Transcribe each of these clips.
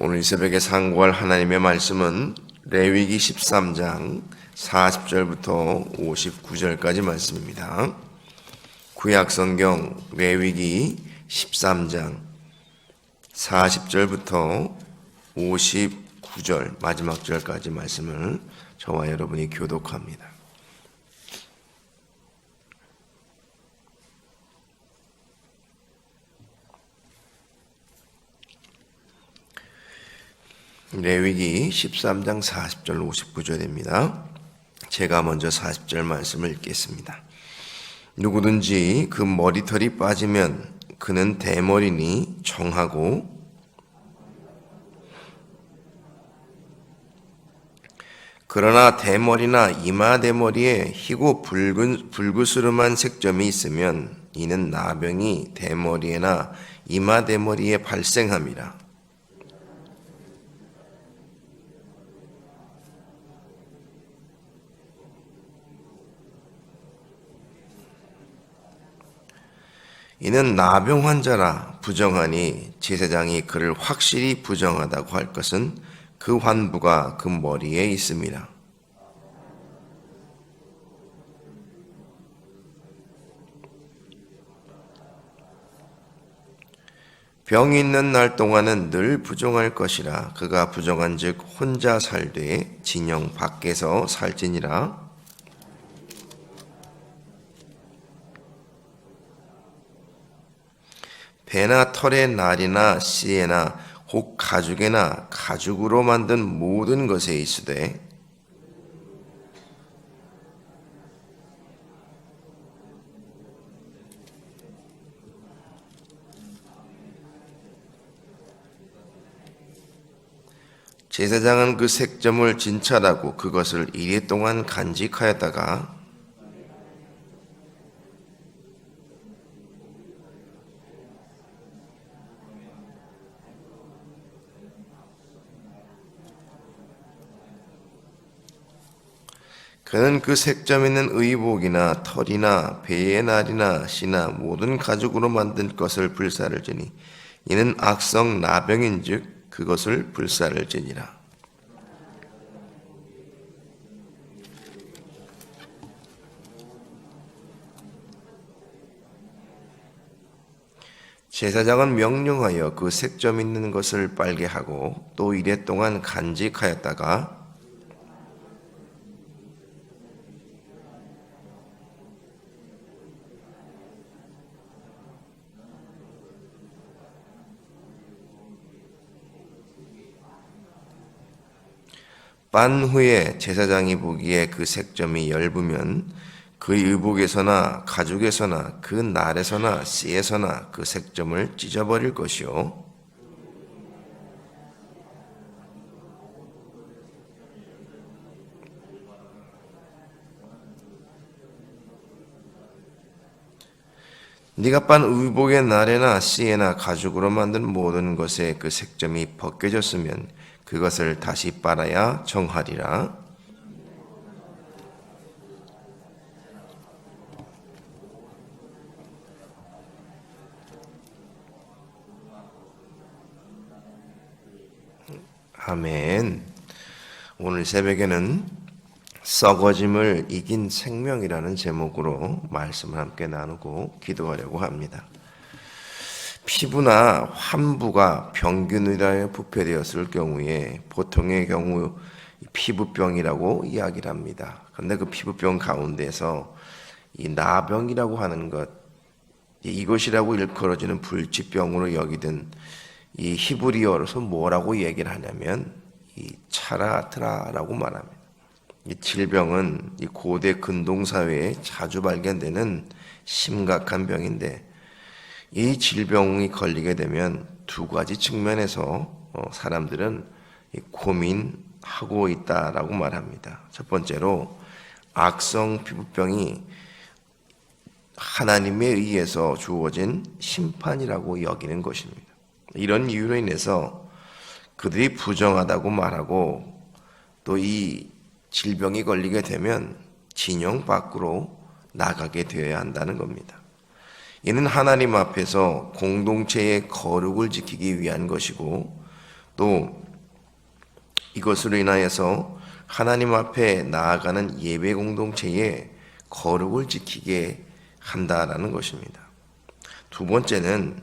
오늘 이 새벽에 상고할 하나님의 말씀은 레위기 13장 40절부터 59절까지 말씀입니다. 구약성경 레위기 13장 40절부터 59절 마지막 절까지 말씀을 저와 여러분이 교독합니다. 레위기 13장 40절 59절입니다. 제가 먼저 40절 말씀을 읽겠습니다. 누구든지 그 머리털이 빠지면 그는 대머리니 정하고 그러나 대머리나 이마대머리에 희고 불그스름한 색점이 있으면 이는 나병이 대머리에나 이마대머리에 발생함이라. 이는 나병 환자라 부정하니 제사장이 그를 확실히 부정하다고 할 것은 그 환부가 그 머리에 있음이라. 병이 있는 날 동안은 늘 부정할 것이라. 그가 부정한즉 혼자 살되 진영 밖에서 살지니라. 배나 털의 날이나 씨에나 혹 가죽에나 가죽으로 만든 모든 것에 있으되 제사장은 그 색점을 진찰하고 그것을 이래 동안 간직하였다가 그는 그 색점 있는 의복이나 털이나 배의 날이나 씨나 모든 가죽으로 만든 것을 불사를 지니 이는 악성 나병인즉 그것을 불사를 지니라. 제사장은 명령하여 그 색점 있는 것을 빨게 하고 또 이래 동안 간직하였다가 빤 후에 제사장이 보기에 그 색점이 엷으면 그 의복에서나 가죽에서나 그 날에서나 씨에서나 그 색점을 찢어버릴 것이요 네가 빤 의복의 날에나 씨에나 가죽으로 만든 모든 것에 그 색점이 벗겨졌으면 그것을 다시 빨아야 정하리라. 아멘. 오늘 새벽에는 썩어짐을 이긴 생명이라는 제목으로 말씀을 함께 나누고 기도하려고 합니다. 피부나 환부가 병균이라 부패되었을 경우에 보통의 경우 피부병이라고 이야기를 합니다. 그런데 그 피부병 가운데서 이 나병이라고 하는 것, 이것이라고 일컬어지는 불치병으로 여기든 이 히브리어로서 뭐라고 얘기를 하냐면 이 차라트라라고 말합니다. 이 질병은 이 고대 근동 사회에 자주 발견되는 심각한 병인데 이 질병이 걸리게 되면 두 가지 측면에서 사람들은 고민하고 있다라고 말합니다. 첫 번째로 악성 피부병이 하나님에 의해서 주어진 심판이라고 여기는 것입니다. 이런 이유로 인해서 그들이 부정하다고 말하고 또 이 질병이 걸리게 되면 진영 밖으로 나가게 되어야 한다는 겁니다. 이는 하나님 앞에서 공동체의 거룩을 지키기 위한 것이고 또 이것으로 인하여서 하나님 앞에 나아가는 예배 공동체의 거룩을 지키게 한다라는 것입니다. 두 번째는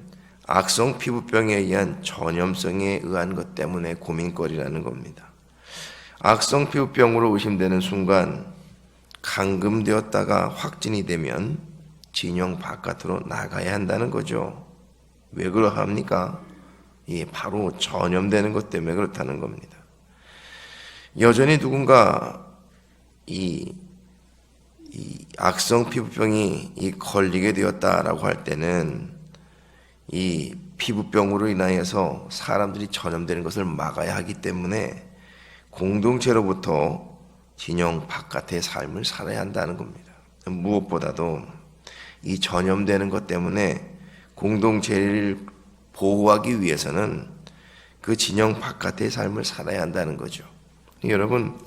악성 피부병에 의한 전염성에 의한 것 때문에 고민거리라는 겁니다. 악성 피부병으로 의심되는 순간 감금되었다가 확진이 되면 진영 바깥으로 나가야 한다는 거죠. 왜 그러합니까? 바로 전염되는 것 때문에 그렇다는 겁니다. 여전히 누군가 이 악성 피부병이 걸리게 되었다라고 할 때는 이 피부병으로 인하여서 사람들이 전염되는 것을 막아야 하기 때문에 공동체로부터 진영 바깥의 삶을 살아야 한다는 겁니다. 무엇보다도 이 전염되는 것 때문에 공동체를 보호하기 위해서는 그 진영 바깥의 삶을 살아야 한다는 거죠. 여러분,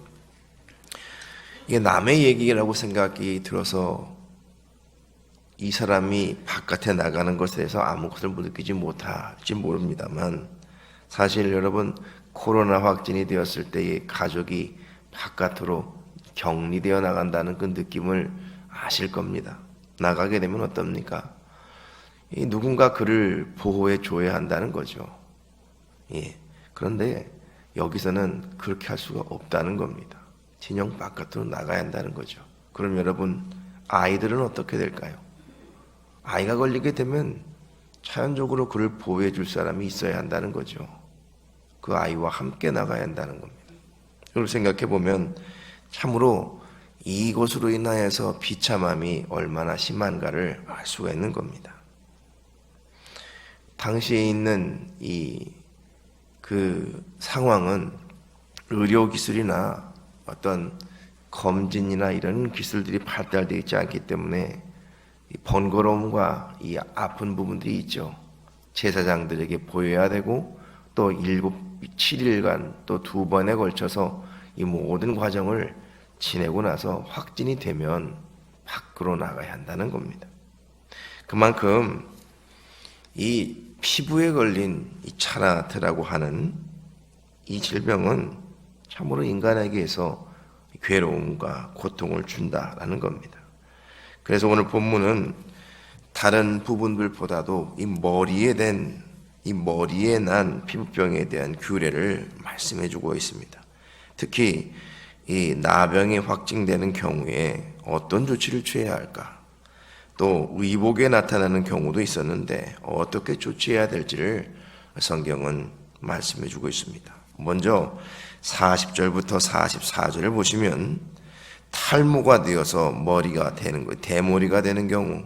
이게 남의 얘기라고 생각이 들어서 이 사람이 바깥에 나가는 것에 대해서 아무것을 느끼지 못할지 모릅니다만, 사실 여러분, 코로나 확진이 되었을 때의 가족이 바깥으로 격리되어 나간다는 그 느낌을 아실 겁니다. 나가게 되면 어떻습니까? 누군가 그를 보호해 줘야 한다는 거죠. 그런데 여기서는 그렇게 할 수가 없다는 겁니다. 진영 바깥으로 나가야 한다는 거죠. 그럼 여러분, 아이들은 어떻게 될까요? 아이가 걸리게 되면 자연적으로 그를 보호해 줄 사람이 있어야 한다는 거죠. 그 아이와 함께 나가야 한다는 겁니다. 이걸 생각해 보면 참으로 이것으로 인하여서 비참함이 얼마나 심한가를 알 수가 있는 겁니다. 당시에 있는 그 상황은 의료기술이나 어떤 검진이나 이런 기술들이 발달되어 있지 않기 때문에 이 번거로움과 이 아픈 부분들이 있죠. 제사장들에게 보여야 되고 또 7일간 또 2번에 걸쳐서 이 모든 과정을 지내고 나서 확진이 되면 밖으로 나가야 한다는 겁니다. 그만큼 이 피부에 걸린 이 차라트라고 하는 이 질병은 참으로 인간에게서 괴로움과 고통을 준다라는 겁니다. 그래서 오늘 본문은 다른 부분들보다도 이 머리에 난 피부병에 대한 규례를 말씀해 주고 있습니다. 특히 이 나병이 확진되는 경우에 어떤 조치를 취해야 할까? 또 의복에 나타나는 경우도 있었는데 어떻게 조치해야 될지를 성경은 말씀해 주고 있습니다. 먼저 40절부터 44절을 보시면 탈모가 되어서 머리가 되는 거, 대머리가 되는 경우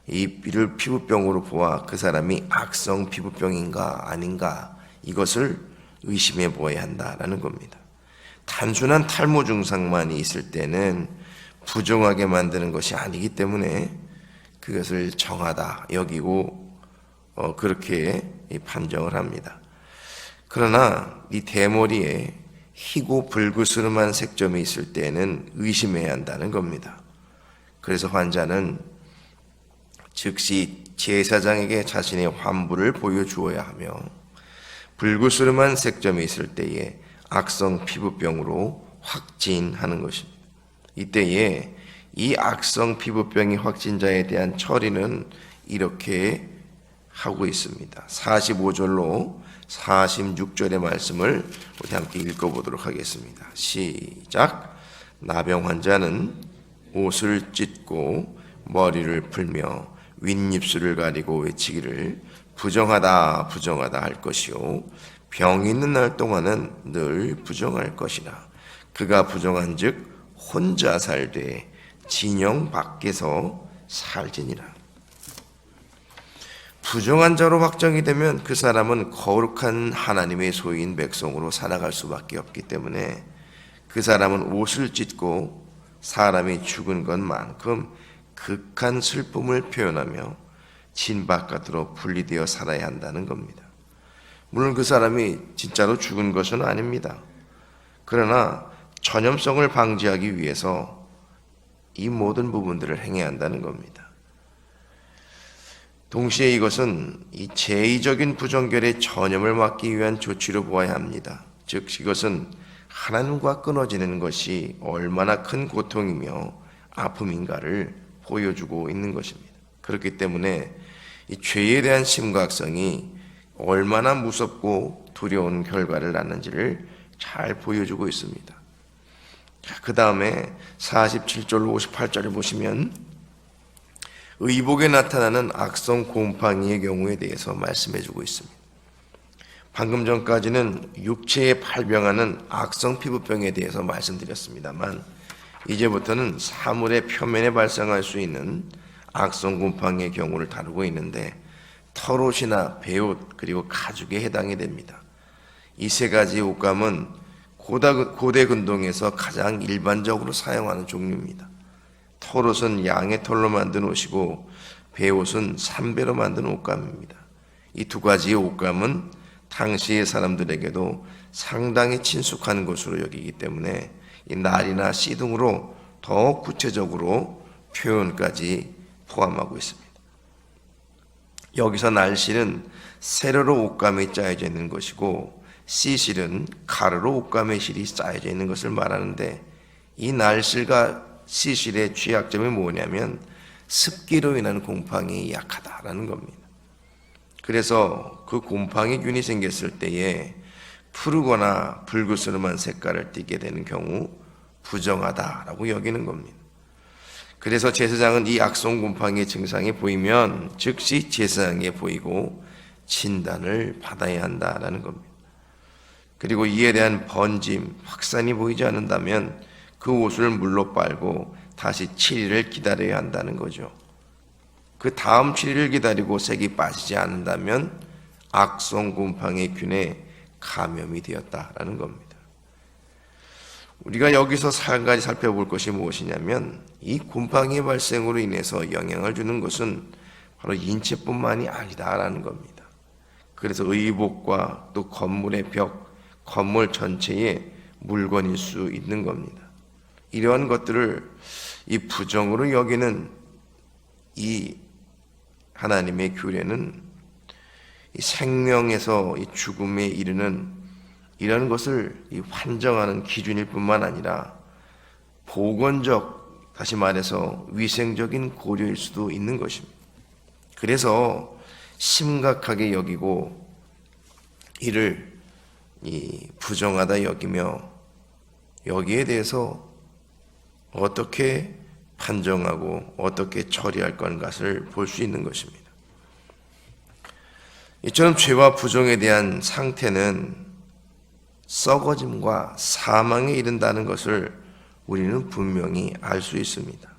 이를 피부병으로 보아 그 사람이 악성 피부병인가 아닌가 이것을 의심해 보아야 한다라는 겁니다. 단순한 탈모 증상만이 있을 때는 부정하게 만드는 것이 아니기 때문에 그것을 정하다 여기고 그렇게 판정을 합니다. 그러나 이 대머리에 희고 불그스름한 색점이 있을 때는 의심해야 한다는 겁니다. 그래서 환자는 즉시 제사장에게 자신의 환부를 보여주어야 하며 불그스름한 색점이 있을 때에 악성 피부병으로 확진하는 것입니다. 이때에 이 악성 피부병이 확진자에 대한 처리는 이렇게 하고 있습니다. 45절로 46절의 말씀을 우리 함께 읽어보도록 하겠습니다. 시작. 나병 환자는 옷을 찢고 머리를 풀며 윗입술을 가리고 외치기를 부정하다 부정하다 할 것이요 병 있는 날 동안은 늘 부정할 것이라. 그가 부정한즉 혼자 살되 진영 밖에서 살지니라. 부정한 자로 확정이 되면 그 사람은 거룩한 하나님의 소유인 백성으로 살아갈 수밖에 없기 때문에 그 사람은 옷을 찢고 사람이 죽은 것만큼 극한 슬픔을 표현하며 진 바깥으로 분리되어 살아야 한다는 겁니다. 물론 그 사람이 진짜로 죽은 것은 아닙니다. 그러나 전염성을 방지하기 위해서 이 모든 부분들을 행해야 한다는 겁니다. 동시에 이것은 이 제의적인 부정결의 전염을 막기 위한 조치로 보아야 합니다. 즉 이것은 하나님과 끊어지는 것이 얼마나 큰 고통이며 아픔인가를 보여주고 있는 것입니다. 그렇기 때문에 이 죄에 대한 심각성이 얼마나 무섭고 두려운 결과를 낳는지를 잘 보여주고 있습니다. 그 다음에 47절 58절을 보시면 의복에 나타나는 악성 곰팡이의 경우에 대해서 말씀해주고 있습니다. 방금 전까지는 육체에 발병하는 악성 피부병에 대해서 말씀드렸습니다만 이제부터는 사물의 표면에 발생할 수 있는 악성 곰팡이의 경우를 다루고 있는데 털옷이나 베옷 그리고 가죽에 해당이 됩니다. 이 세 가지 옷감은 고대 근동에서 가장 일반적으로 사용하는 종류입니다. 털옷은 양의 털로 만든 옷이고 베옷은 삼배로 만든 옷감입니다. 이 두 가지의 옷감은 당시의 사람들에게도 상당히 친숙한 것으로 여기기 때문에 이 날이나 씨 등으로 더 구체적으로 표현까지 포함하고 있습니다. 여기서 날실은 세로로 옷감이 짜여져 있는 것이고 씨실은 가로로 옷감의 실이 짜여져 있는 것을 말하는데 이 날실과 씨실의 취약점이 뭐냐면 습기로 인한 곰팡이 약하다라는 겁니다. 그래서 그 곰팡이균이 생겼을 때에 푸르거나 붉으스름한 색깔을 띠게 되는 경우 부정하다라고 여기는 겁니다. 그래서 제사장은 이 악성 곰팡이의 증상이 보이면 즉시 제사장에게 보이고 진단을 받아야 한다라는 겁니다. 그리고 이에 대한 번짐, 확산이 보이지 않는다면 그 옷을 물로 빨고 다시 7일을 기다려야 한다는 거죠. 그 다음 7일을 기다리고 색이 빠지지 않는다면 악성 곰팡이 균에 감염이 되었다라는 겁니다. 우리가 여기서 한 가지 살펴볼 것이 무엇이냐면 이 곰팡이 발생으로 인해서 영향을 주는 것은 바로 인체뿐만이 아니다라는 겁니다. 그래서 의복과 또 건물의 벽, 건물 전체의 물건일 수 있는 겁니다. 이러한 것들을 이 부정으로 여기는 이 하나님의 규례는 이 생명에서 이 죽음에 이르는 이런 것을 이 환정하는 기준일 뿐만 아니라 보건적, 다시 말해서 위생적인 고려일 수도 있는 것입니다. 그래서 심각하게 여기고 이를 이 부정하다 여기며 여기에 대해서 어떻게 판정하고 어떻게 처리할 것을 볼 수 있는 것입니다. 이처럼 죄와 부정에 대한 상태는 썩어짐과 사망에 이른다는 것을 우리는 분명히 알 수 있습니다.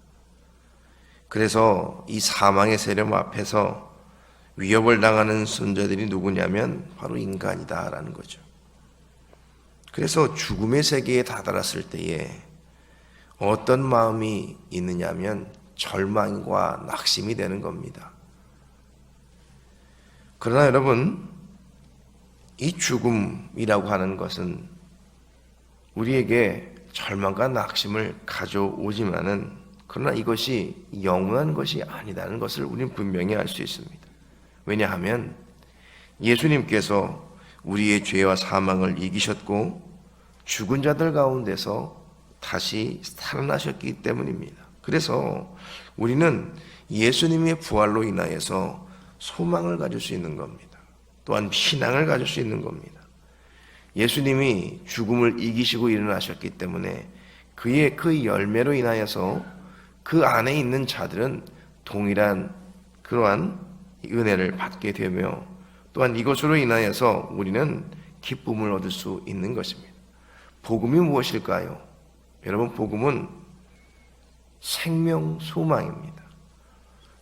그래서 이 사망의 세력 앞에서 위협을 당하는 존재들이 누구냐면 바로 인간이다라는 거죠. 그래서 죽음의 세계에 다다랐을 때에 어떤 마음이 있느냐면 절망과 낙심이 되는 겁니다. 그러나 여러분, 이 죽음이라고 하는 것은 우리에게 절망과 낙심을 가져오지만은 그러나 이것이 영원한 것이 아니라는 것을 우리는 분명히 알 수 있습니다. 왜냐하면 예수님께서 우리의 죄와 사망을 이기셨고 죽은 자들 가운데서 다시 살아나셨기 때문입니다. 그래서 우리는 예수님의 부활로 인하여서 소망을 가질 수 있는 겁니다. 또한 신앙을 가질 수 있는 겁니다. 예수님이 죽음을 이기시고 일어나셨기 때문에 그의 그 열매로 인하여서 그 안에 있는 자들은 동일한 그러한 은혜를 받게 되며 또한 이것으로 인하여서 우리는 기쁨을 얻을 수 있는 것입니다. 복음이 무엇일까요? 여러분, 복음은 생명 소망입니다.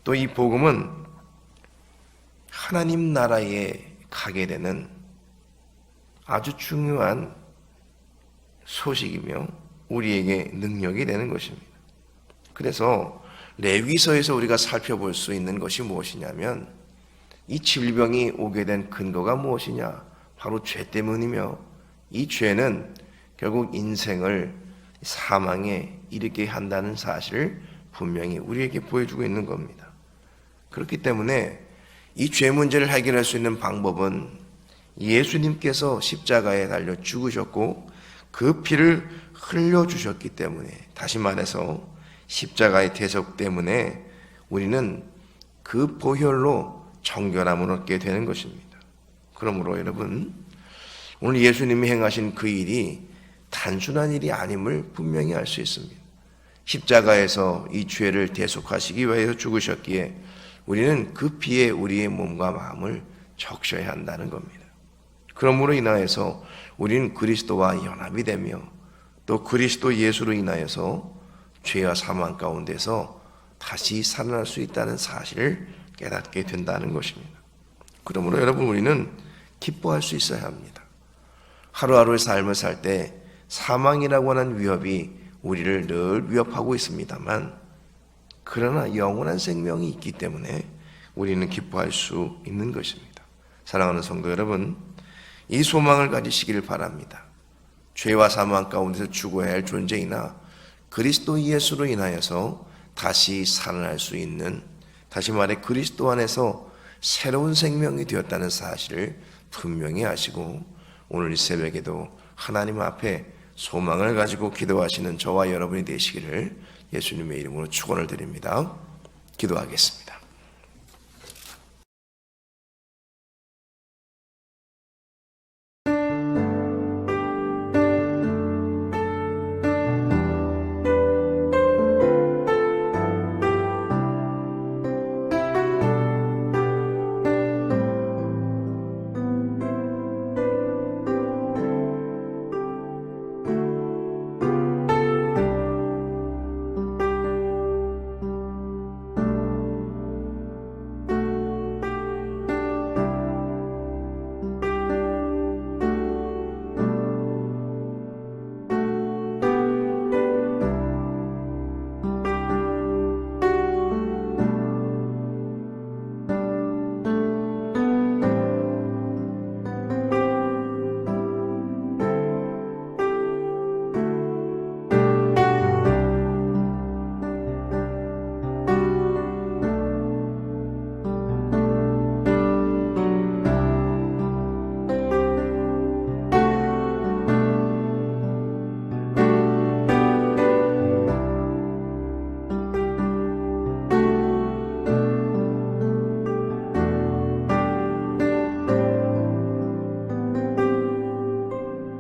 또 이 복음은 하나님 나라에 가게 되는 아주 중요한 소식이며 우리에게 능력이 되는 것입니다. 그래서 레위서에서 우리가 살펴볼 수 있는 것이 무엇이냐면 이 질병이 오게 된 근거가 무엇이냐? 바로 죄 때문이며 이 죄는 결국 인생을 사망에 이르게 한다는 사실을 분명히 우리에게 보여주고 있는 겁니다. 그렇기 때문에 이 죄 문제를 해결할 수 있는 방법은 예수님께서 십자가에 달려 죽으셨고 그 피를 흘려주셨기 때문에, 다시 말해서 십자가의 대속 때문에 우리는 그 보혈로 정결함을 얻게 되는 것입니다. 그러므로 여러분, 오늘 예수님이 행하신 그 일이 단순한 일이 아님을 분명히 알 수 있습니다. 십자가에서 이 죄를 대속하시기 위해서 죽으셨기에 우리는 그 피에 우리의 몸과 마음을 적셔야 한다는 겁니다. 그러므로 인하여서 우리는 그리스도와 연합이 되며 또 그리스도 예수로 인하여서 죄와 사망 가운데서 다시 살아날 수 있다는 사실을 깨닫게 된다는 것입니다. 그러므로 여러분, 우리는 기뻐할 수 있어야 합니다. 하루하루의 삶을 살 때 사망이라고 하는 위협이 우리를 늘 위협하고 있습니다만, 그러나 영원한 생명이 있기 때문에 우리는 기뻐할 수 있는 것입니다. 사랑하는 성도 여러분, 이 소망을 가지시기를 바랍니다. 죄와 사망 가운데서 죽어야 할 존재이나 그리스도 예수로 인하여서 다시 살아날 수 있는, 다시 말해 그리스도 안에서 새로운 생명이 되었다는 사실을 분명히 아시고, 오늘 이 새벽에도 하나님 앞에 소망을 가지고 기도하시는 저와 여러분이 되시기를 예수님의 이름으로 축원을 드립니다. 기도하겠습니다.